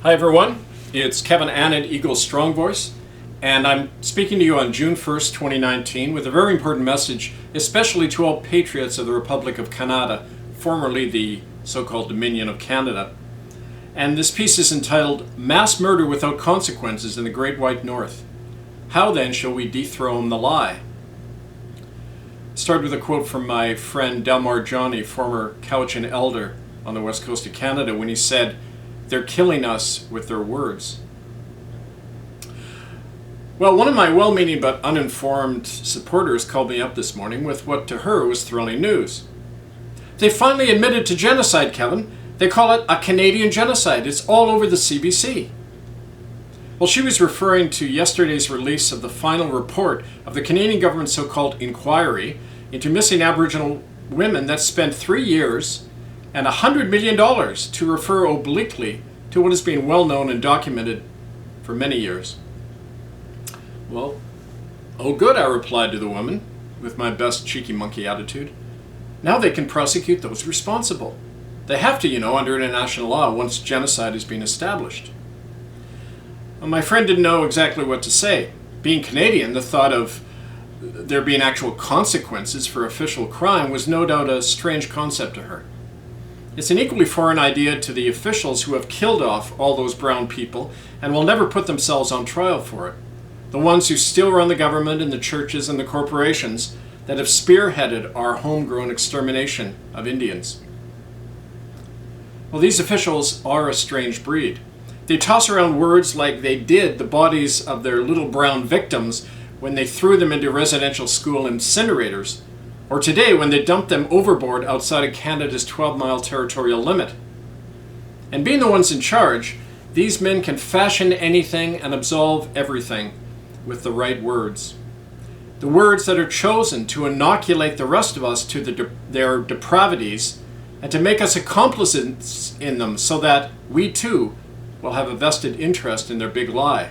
Hi everyone, it's Kevin Annett, Eagle Strong Voice, and I'm speaking to you on June 1st, 2019 with a very important message, especially to all patriots of the Republic of Canada, formerly the so-called Dominion of Canada. And this piece is entitled, Mass Murder Without Consequences in the Great White North. How then shall we dethrone the lie? Start with a quote from my friend Delmar Johnny, former Cowichan elder on the west coast of Canada, when he said, "They're killing us with their words." Well, one of my well-meaning but uninformed supporters called me up this morning with what to her was thrilling news. They finally admitted to genocide, Kevin. They call it a Canadian genocide. It's all over the CBC. Well, she was referring to yesterday's release of the final report of the Canadian government's so-called inquiry into missing Aboriginal women that spent 3 years and $100 million to refer obliquely to what has been well known and documented for many years. Well, oh good, I replied to the woman with my best cheeky monkey attitude. Now they can prosecute those responsible. They have to, under international law once genocide has been established. Well, my friend didn't know exactly what to say. Being Canadian, the thought of there being actual consequences for official crime was no doubt a strange concept to her. It's an equally foreign idea to the officials who have killed off all those brown people and will never put themselves on trial for it. The ones who still run the government and the churches and the corporations that have spearheaded our homegrown extermination of Indians. Well, these officials are a strange breed. They toss around words like they did the bodies of their little brown victims when they threw them into residential school incinerators, or today when they dumped them overboard outside of Canada's 12-mile territorial limit. And being the ones in charge, these men can fashion anything and absolve everything with the right words. The words that are chosen to inoculate the rest of us to their depravities and to make us accomplices in them so that we too will have a vested interest in their big lie.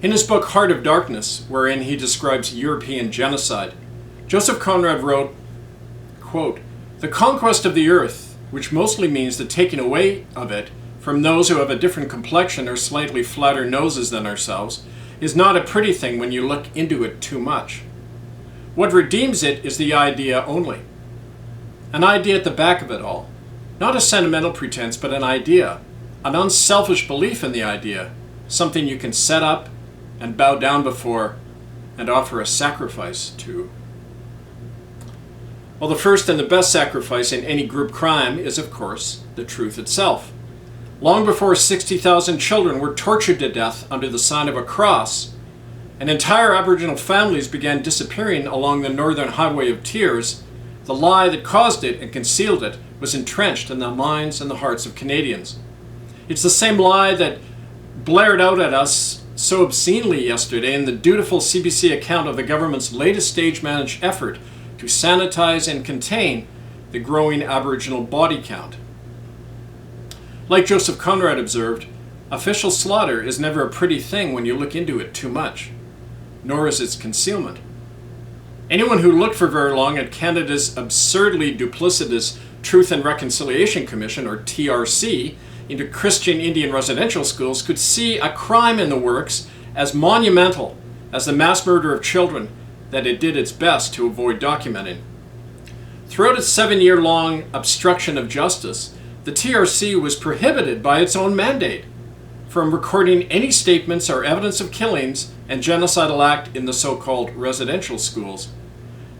In his book Heart of Darkness, wherein he describes European genocide, Joseph Conrad wrote, quote, "The conquest of the earth, which mostly means the taking away of it from those who have a different complexion or slightly flatter noses than ourselves, is not a pretty thing when you look into it too much. What redeems it is the idea only. An idea at the back of it all. Not a sentimental pretense, but an idea, an unselfish belief in the idea, something you can set up and bow down before and offer a sacrifice to." Well, the first and the best sacrifice in any group crime is, of course, the truth itself. Long before 60,000 children were tortured to death under the sign of a cross, and entire Aboriginal families began disappearing along the Northern Highway of Tears, the lie that caused it and concealed it was entrenched in the minds and the hearts of Canadians. It's the same lie that blared out at us so obscenely yesterday in the dutiful CBC account of the government's latest stage-managed effort to sanitize and contain the growing Aboriginal body count. Like Joseph Conrad observed, official slaughter is never a pretty thing when you look into it too much, nor is its concealment. Anyone who looked for very long at Canada's absurdly duplicitous Truth and Reconciliation Commission, or TRC, into Christian Indian residential schools could see a crime in the works as monumental as the mass murder of children that it did its best to avoid documenting. Throughout its 7-year-long obstruction of justice, the TRC was prohibited by its own mandate from recording any statements or evidence of killings and genocidal act in the so-called residential schools.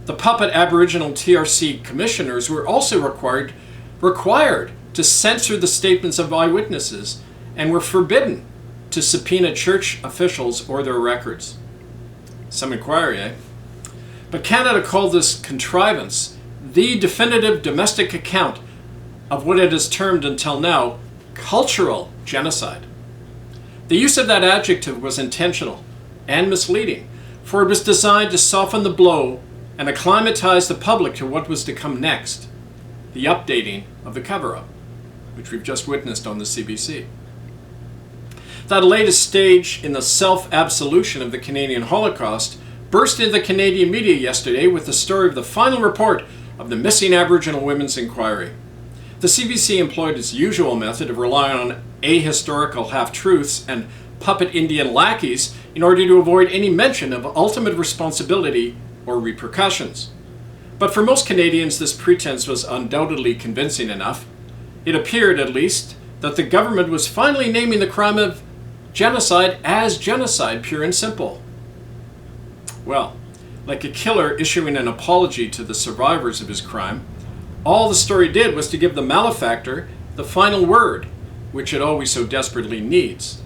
The puppet Aboriginal TRC commissioners were also required to censor the statements of eyewitnesses and were forbidden to subpoena church officials or their records. Some inquiry, eh? But Canada called this contrivance the definitive domestic account of what it has termed until now cultural genocide. The use of that adjective was intentional and misleading, for it was designed to soften the blow and acclimatize the public to what was to come next, the updating of the cover-up, which we've just witnessed on the CBC. That latest stage in the self-absolution of the Canadian Holocaust burst into the Canadian media yesterday with the story of the final report of the missing Aboriginal Women's Inquiry. The The CBC employed its usual method of relying on ahistorical half-truths and puppet Indian lackeys in order to avoid any mention of ultimate responsibility or repercussions. But for most Canadians, this pretense was undoubtedly convincing enough. It appeared, at least, that the government was finally naming the crime of genocide as genocide, pure and simple. Well, like a killer issuing an apology to the survivors of his crime, all the story did was to give the malefactor the final word, which it always so desperately needs.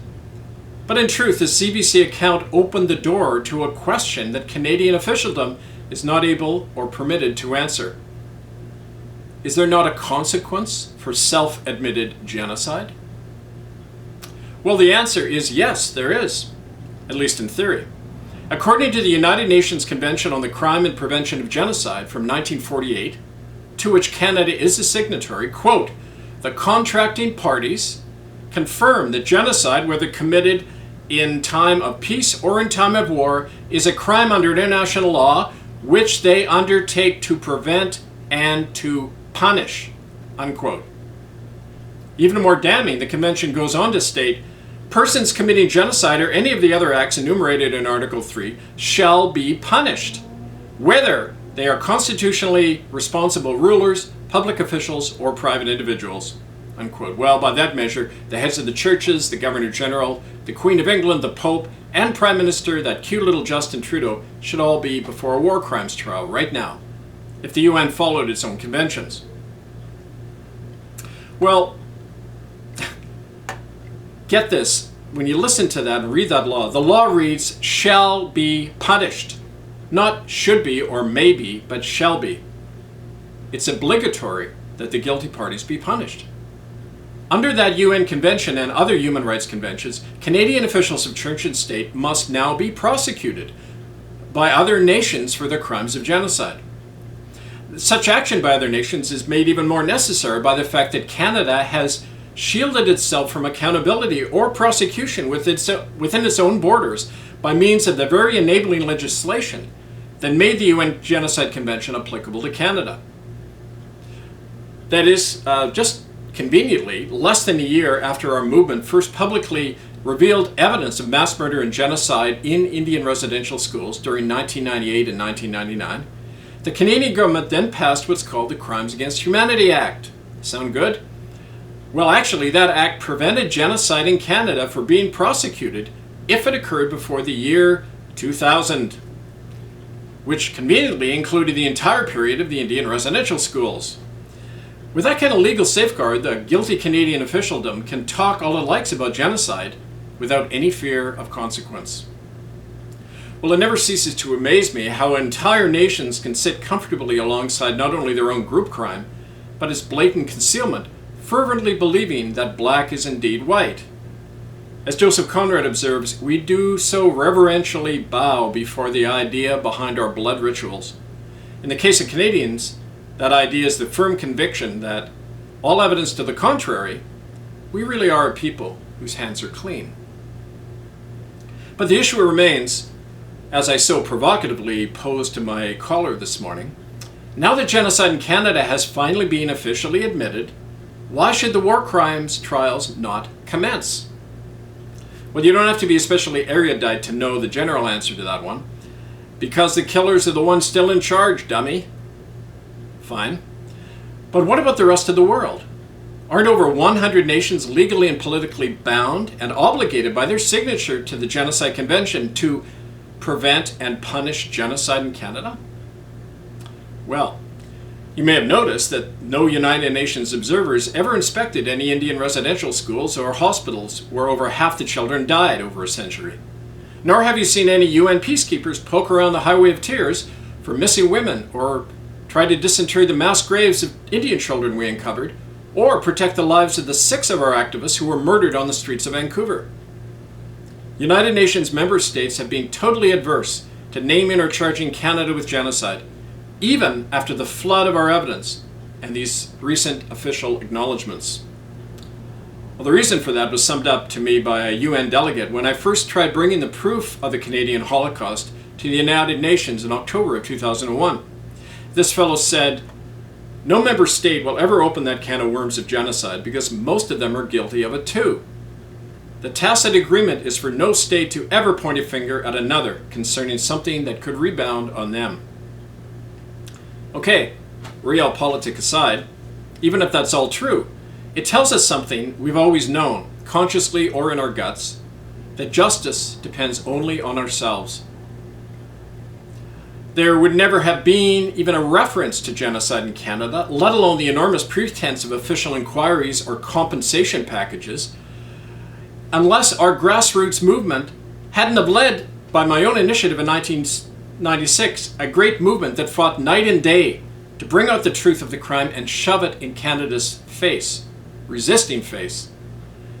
But in truth, the CBC account opened the door to a question that Canadian officialdom is not able or permitted to answer. Is there not a consequence for self-admitted genocide? Well, the answer is yes, there is, at least in theory. According to the United Nations Convention on the Crime and Prevention of Genocide from 1948, to which Canada is a signatory, quote, the contracting parties confirm that genocide, whether committed in time of peace or in time of war, is a crime under international law, which they undertake to prevent and to punish, unquote. Even more damning, the convention goes on to state, persons committing genocide or any of the other acts enumerated in Article 3 shall be punished, whether they are constitutionally responsible rulers, public officials, or private individuals, unquote. Well, by that measure, the heads of the churches, the Governor General, the Queen of England, the Pope, and Prime Minister, that cute little Justin Trudeau, should all be before a war crimes trial right now, if the UN followed its own conventions. Well, get this, when you listen to that and read that law, the law reads, shall be punished. Not should be or may be, but shall be. It's obligatory that the guilty parties be punished. Under that UN convention and other human rights conventions, Canadian officials of church and state must now be prosecuted by other nations for their crimes of genocide. Such action by other nations is made even more necessary by the fact that Canada has shielded itself from accountability or prosecution within its own borders by means of the very enabling legislation that made the UN Genocide Convention applicable to Canada. That is, just conveniently, less than a year after our movement first publicly revealed evidence of mass murder and genocide in Indian residential schools during 1998 and 1999, the Canadian government then passed what's called the Crimes Against Humanity Act. Sound good? Well, actually, that act prevented genocide in Canada from being prosecuted if it occurred before the year 2000, which conveniently included the entire period of the Indian residential schools. With that kind of legal safeguard, the guilty Canadian officialdom can talk all it likes about genocide without any fear of consequence. Well, it never ceases to amaze me how entire nations can sit comfortably alongside not only their own group crime, but its blatant concealment, fervently believing that black is indeed white. As Joseph Conrad observes, we do so reverentially bow before the idea behind our blood rituals. In the case of Canadians, that idea is the firm conviction that, all evidence to the contrary, we really are a people whose hands are clean. But the issue remains, as I so provocatively posed to my caller this morning, now that genocide in Canada has finally been officially admitted, why should the war crimes trials not commence? Well, you don't have to be especially erudite to know the general answer to that one. Because the killers are the ones still in charge, dummy. Fine. But what about the rest of the world? Aren't over 100 nations legally and politically bound and obligated by their signature to the Genocide Convention to prevent and punish genocide in Canada? Well, you may have noticed that no United Nations observers ever inspected any Indian residential schools or hospitals where over half the children died over a century. Nor have you seen any UN peacekeepers poke around the Highway of Tears for missing women, or try to disinter the mass graves of Indian children we uncovered, or protect the lives of the 6 of our activists who were murdered on the streets of Vancouver. United Nations member states have been totally adverse to naming or charging Canada with genocide, even after the flood of our evidence and these recent official acknowledgements. Well, the reason for that was summed up to me by a UN delegate when I first tried bringing the proof of the Canadian Holocaust to the United Nations in October of 2001. This fellow said, No member state will ever open that can of worms of genocide because most of them are guilty of it too. The tacit agreement is for no state to ever point a finger at another concerning something that could rebound on them. Okay, realpolitik aside, even if that's all true, it tells us something we've always known, consciously or in our guts, that justice depends only on ourselves. There would never have been even a reference to genocide in Canada, let alone the enormous pretense of official inquiries or compensation packages, unless our grassroots movement hadn't have led, by my own initiative in 1996, a great movement that fought night and day to bring out the truth of the crime and shove it in Canada's face, resisting face.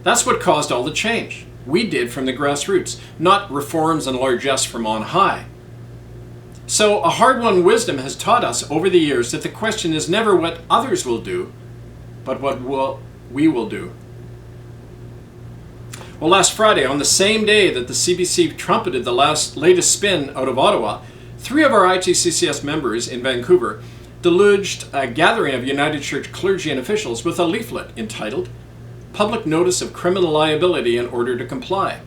That's what caused all the change. We did from the grassroots, not reforms and largesse from on high. So a hard-won wisdom has taught us over the years that the question is never what others will do, but what we will do. Well, last Friday, on the same day that the CBC trumpeted the latest spin out of Ottawa, 3 of our ITCCS members in Vancouver deluged a gathering of United Church clergy and officials with a leaflet entitled Public Notice of Criminal Liability in Order to Comply.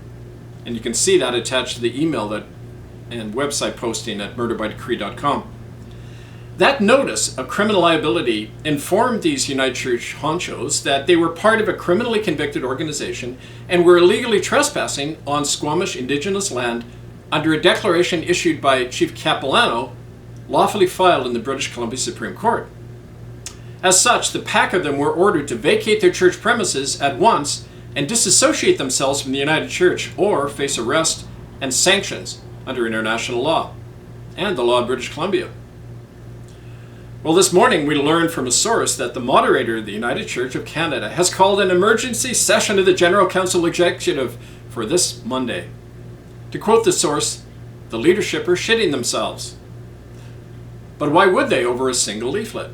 And you can see that attached to the email and website posting at murderbydecree.com. That notice of criminal liability informed these United Church honchos that they were part of a criminally convicted organization and were illegally trespassing on Squamish Indigenous land under a declaration issued by Chief Capilano, lawfully filed in the British Columbia Supreme Court. As such, the pack of them were ordered to vacate their church premises at once and disassociate themselves from the United Church or face arrest and sanctions under international law and the law of British Columbia. Well, this morning we learned from a source that the moderator of the United Church of Canada has called an emergency session of the General Council Executive for this Monday. To quote the source, the leadership are shitting themselves. But why would they over a single leaflet?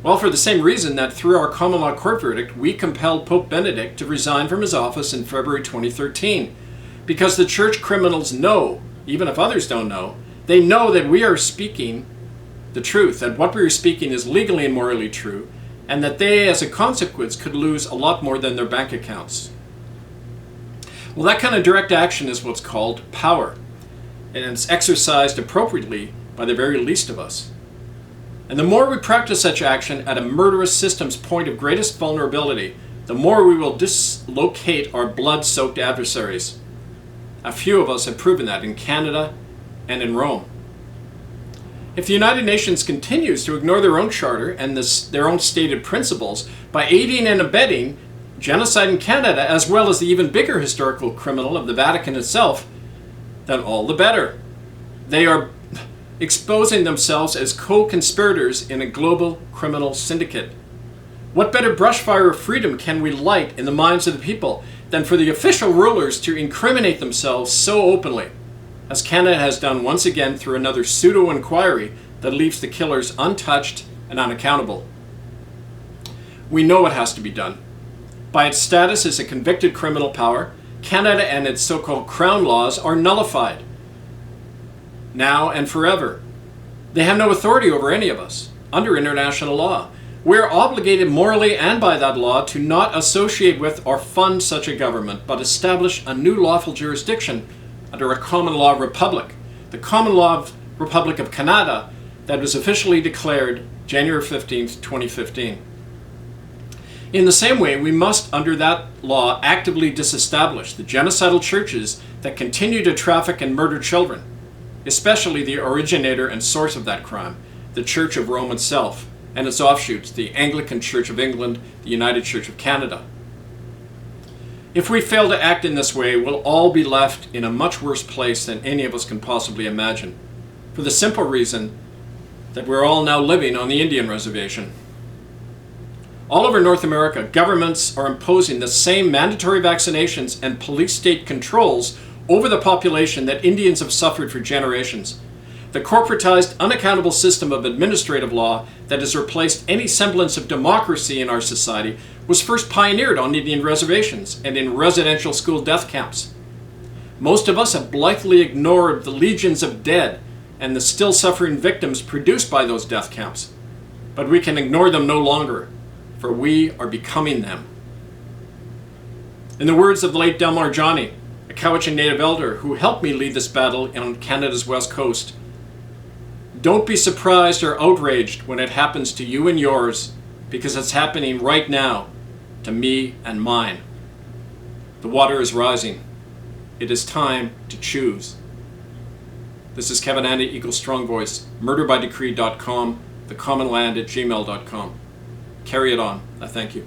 Well, for the same reason that through our common law court verdict, we compelled Pope Benedict to resign from his office in February 2013. Because the church criminals know, even if others don't know, they know that we are speaking the truth, that what we are speaking is legally and morally true, and that they, as a consequence, could lose a lot more than their bank accounts. Well, that kind of direct action is what's called power, and it's exercised appropriately by the very least of us. And the more we practice such action at a murderous system's point of greatest vulnerability, the more we will dislocate our blood-soaked adversaries. A few of us have proven that in Canada and in Rome. If the United Nations continues to ignore their own charter and their own stated principles by aiding and abetting genocide in Canada, as well as the even bigger historical criminal of the Vatican itself, then all the better. They are exposing themselves as co-conspirators in a global criminal syndicate. What better brushfire of freedom can we light in the minds of the people than for the official rulers to incriminate themselves so openly, as Canada has done once again through another pseudo-inquiry that leaves the killers untouched and unaccountable. We know what has to be done. By its status as a convicted criminal power, Canada and its so-called Crown laws are nullified, now and forever. They have no authority over any of us, under international law. We are obligated morally and by that law to not associate with or fund such a government, but establish a new lawful jurisdiction under a common law republic, the Common Law Republic of Canada, that was officially declared January 15th, 2015. In the same way, we must, under that law, actively disestablish the genocidal churches that continue to traffic and murder children, especially the originator and source of that crime, the Church of Rome itself, and its offshoots, the Anglican Church of England, the United Church of Canada. If we fail to act in this way, we'll all be left in a much worse place than any of us can possibly imagine, for the simple reason that we're all now living on the Indian reservation. All over North America, governments are imposing the same mandatory vaccinations and police state controls over the population that Indians have suffered for generations. The corporatized, unaccountable system of administrative law that has replaced any semblance of democracy in our society was first pioneered on Indian reservations and in residential school death camps. Most of us have blithely ignored the legions of dead and the still suffering victims produced by those death camps. But we can ignore them no longer, for we are becoming them. In the words of the late Delmar Johnny, a Cowichan Native elder who helped me lead this battle on Canada's west coast, don't be surprised or outraged when it happens to you and yours, because it's happening right now to me and mine. The water is rising. It is time to choose. This is Kevin Andy, Eagle Strong Voice, murderbydecree.com, thecommonland@gmail.com. Carry it on. I thank you.